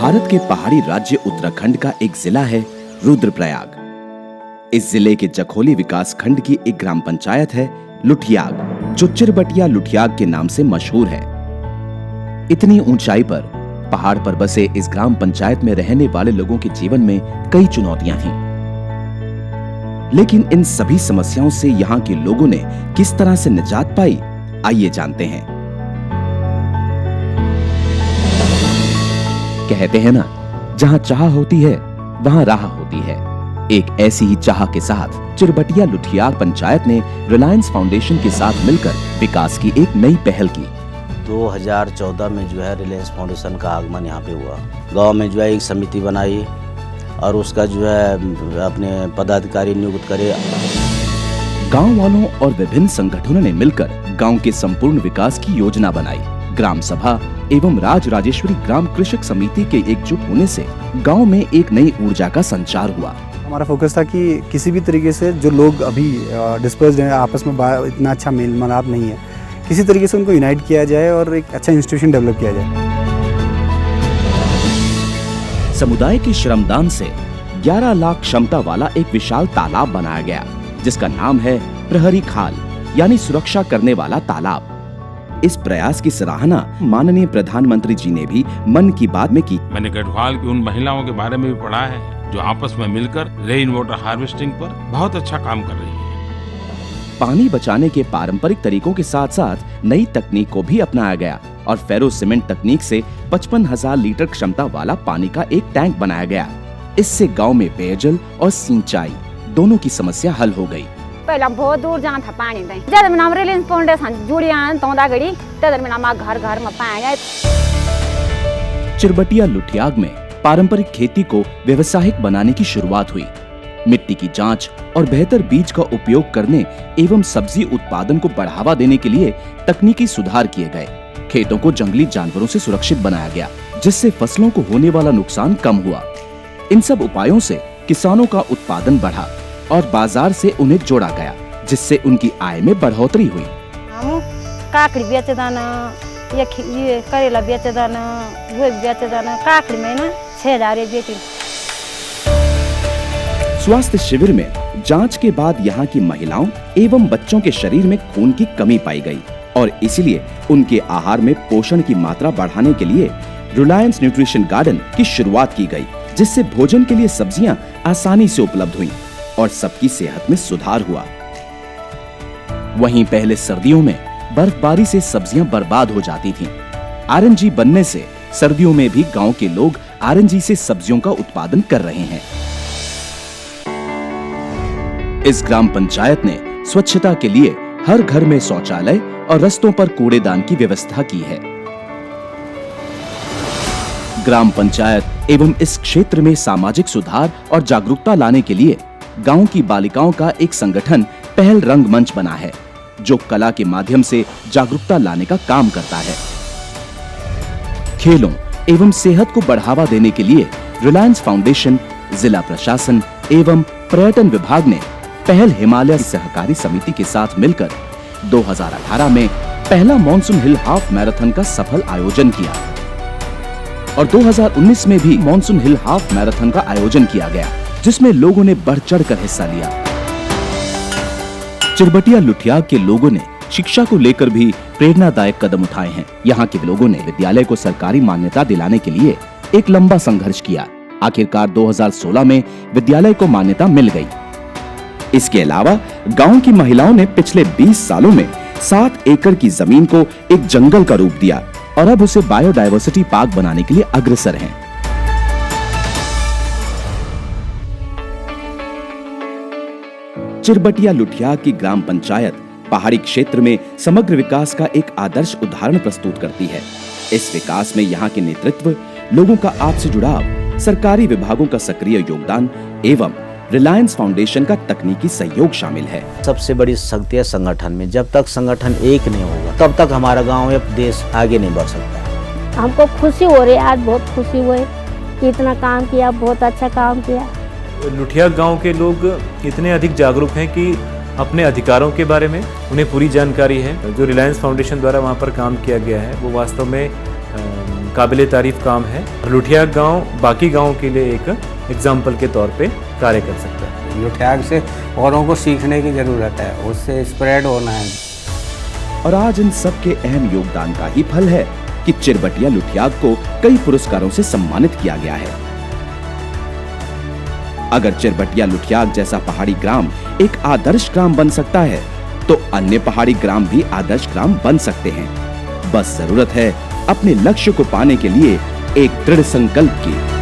भारत के पहाड़ी राज्य उत्तराखंड का एक जिला है रुद्रप्रयाग। इस जिले के जखोली विकास खंड की एक ग्राम पंचायत है लुठियाग, जो चिरबटिया लुठियाग के नाम से मशहूर है। इतनी ऊंचाई पर पहाड़ पर बसे इस ग्राम पंचायत में रहने वाले लोगों के जीवन में कई चुनौतियां थीं। लेकिन इन सभी समस्याओं से यहाँ के लोगों ने किस तरह से निजात पाई, आइए जानते हैं। कहते हैं ना, जहाँ चाह होती है वहाँ राह होती है। एक ऐसी ही चाह के साथ चिरबटिया लुठियाग पंचायत ने रिलायंस फाउंडेशन के साथ मिलकर विकास की एक नई पहल की। 2014 में जो है रिलायंस फाउंडेशन का आगमन यहाँ पे हुआ। गांव में जो है एक समिति बनाई और उसका जो है अपने पदाधिकारी नियुक्त करे। गांव वालों और विभिन्न संगठनों ने मिलकर गांव के संपूर्ण विकास की योजना बनाई। ग्राम सभा एवं राज राजेश्वरी ग्राम कृषक समिति के एकजुट होने से गांव में एक नई ऊर्जा का संचार हुआ। हमारा फोकस था कि किसी भी तरीके से जो लोग अभी डिस्पर्स्ड हैं, आपस में इतना अच्छा मेल मिलाप नहीं है, किसी तरीके से उनको यूनाइट किया जाए और एक अच्छा इंस्टीट्यूशन डेवलप किया जाए। समुदाय के श्रमदान से 11 लाख क्षमता वाला एक विशाल तालाब बनाया गया, जिसका नाम है प्रहरी खाल, यानी सुरक्षा करने वाला तालाब। इस प्रयास की सराहना माननीय प्रधानमंत्री जी ने भी मन की बात में की। मैंने गढ़वाल की उन महिलाओं के बारे में भी पढ़ा है जो आपस में मिलकर रेन वाटर हार्वेस्टिंग पर बहुत अच्छा काम कर रही है। पानी बचाने के पारंपरिक तरीकों के साथ साथ नई तकनीक को भी अपनाया गया और फेरो सीमेंट तकनीक से 55,000 लीटर क्षमता वाला पानी का एक टैंक बनाया गया। इससे गांव में पेयजल और सिंचाई दोनों की समस्या हल हो गई। पहले बहुत दूर जाना था पानी दे। जब में नाम रिलायंस फाउंडेशन जुड़ी आन तोंदा गड़ी तदर में नाम घर घर में पानी आए। चिरबटिया लुठियाग में पारंपरिक खेती को व्यवसायिक बनाने की शुरुआत हुई। मिट्टी की जांच और बेहतर बीज का उपयोग करने एवं सब्जी उत्पादन को बढ़ावा देने के लिए तकनीकी सुधार किए गए। खेतों को जंगली जानवरों से सुरक्षित बनाया गया, जिससे फसलों को होने वाला नुकसान कम हुआ। इन सब उपायों से किसानों का उत्पादन बढ़ा और बाजार से उन्हें जोड़ा गया, जिससे उनकी आय में बढ़ोतरी हुई। हम काकड़ी बेचे दाना, ये करेला बेचे दाना, वो बेचे दाना। काकड़ी में ना 6,000 बेची। स्वास्थ्य शिविर में जांच के बाद यहाँ की महिलाओं एवं बच्चों के शरीर में खून की कमी पाई गई और इसलिए उनके आहार में पोषण की मात्रा बढ़ाने के लिए रिलायंस न्यूट्रिशन गार्डन की शुरुआत की गई, जिससे भोजन के लिए सब्जियां आसानी से उपलब्ध हुई और सबकी सेहत में सुधार हुआ। वहीं पहले सर्दियों में बर्फबारी से सब्जियां बर्बाद हो जाती थीं। आरएनजी बनने से सर्दियों में भी गांव के लोग आरएनजी से सब्जियों का उत्पादन कर रहे हैं। इस ग्राम पंचायत ने स्वच्छता के लिए हर घर में शौचालय और रास्तों पर कूड़ेदान की व्यवस्था की है। ग्राम पंचायत एवं इस क्षेत्र में सामाजिक सुधार और जागरूकता लाने के लिए गांव की बालिकाओं का एक संगठन पहल रंग मंच बना है, जो कला के माध्यम से जागरूकता लाने का काम करता है। खेलों एवं सेहत को बढ़ावा देने के लिए रिलायंस फाउंडेशन, जिला प्रशासन एवं पर्यटन विभाग ने पहल हिमालय सहकारी समिति के साथ मिलकर 2018 में पहला मॉनसून हिल हाफ मैराथन का सफल आयोजन किया और 2019 में भी मॉनसून हिल हाफ मैराथन का आयोजन किया गया, जिसमें लोगों ने बढ़ चढ़कर हिस्सा लिया। चिरबटिया लुठियाग के लोगों ने शिक्षा को लेकर भी प्रेरणादायक कदम उठाए हैं। यहाँ के लोगों ने विद्यालय को सरकारी मान्यता दिलाने के लिए एक लंबा संघर्ष किया। आखिरकार 2016 में विद्यालय को मान्यता मिल गई। इसके अलावा गांव की महिलाओं ने पिछले 20 सालों में 7 एकड़ की जमीन को एक जंगल का रूप दिया और अब उसे बायोडायवर्सिटी पार्क बनाने के लिए अग्रसर हैं। चिरबटिया लुठियाग की ग्राम पंचायत पहाड़ी क्षेत्र में समग्र विकास का एक आदर्श उदाहरण प्रस्तुत करती है। इस विकास में यहाँ के नेतृत्व, लोगों का आपसी जुड़ाव, सरकारी विभागों का सक्रिय योगदान एवं रिलायंस फाउंडेशन का तकनीकी सहयोग शामिल है। सबसे बड़ी शक्ति है संगठन में। जब तक संगठन एक नहीं होगा तब तक हमारा गांव या देश आगे नहीं बढ़ सकता। हमको खुशी हो रही है, आज बहुत खुशी हुई कि इतना काम किया, बहुत अच्छा काम किया। लुठियाग गांव के लोग इतने अधिक जागरूक हैं कि अपने अधिकारों के बारे में उन्हें पूरी जानकारी है। जो रिलायंस फाउंडेशन द्वारा वहां पर काम किया गया है वो वास्तव में काबिले तारीफ काम है। लुठियाक गांव बाकी गांव के लिए एक एग्जाम्पल के तौर पे कार्य कर सकता है। लुठियाक से औरों को सीखने की ज़रूरत है, उससे स्प्रेड होना है। और आज इन सब के अहम योगदान का ही फल है कि चिरबटिया लुठियाक को कई पुरस्कारों से सम्मानित किया गया है। अगर चिरबटिया लुठियाक जैसा पहाड़ी ग्राम एक आदर्श ग्राम बन सकता है, तो अन्य पहाड़ी ग्राम भी आदर्श ग्राम बन सकते हैं। बस जरूरत है अपने लक्ष्य को पाने के लिए एक दृढ़ संकल्प की।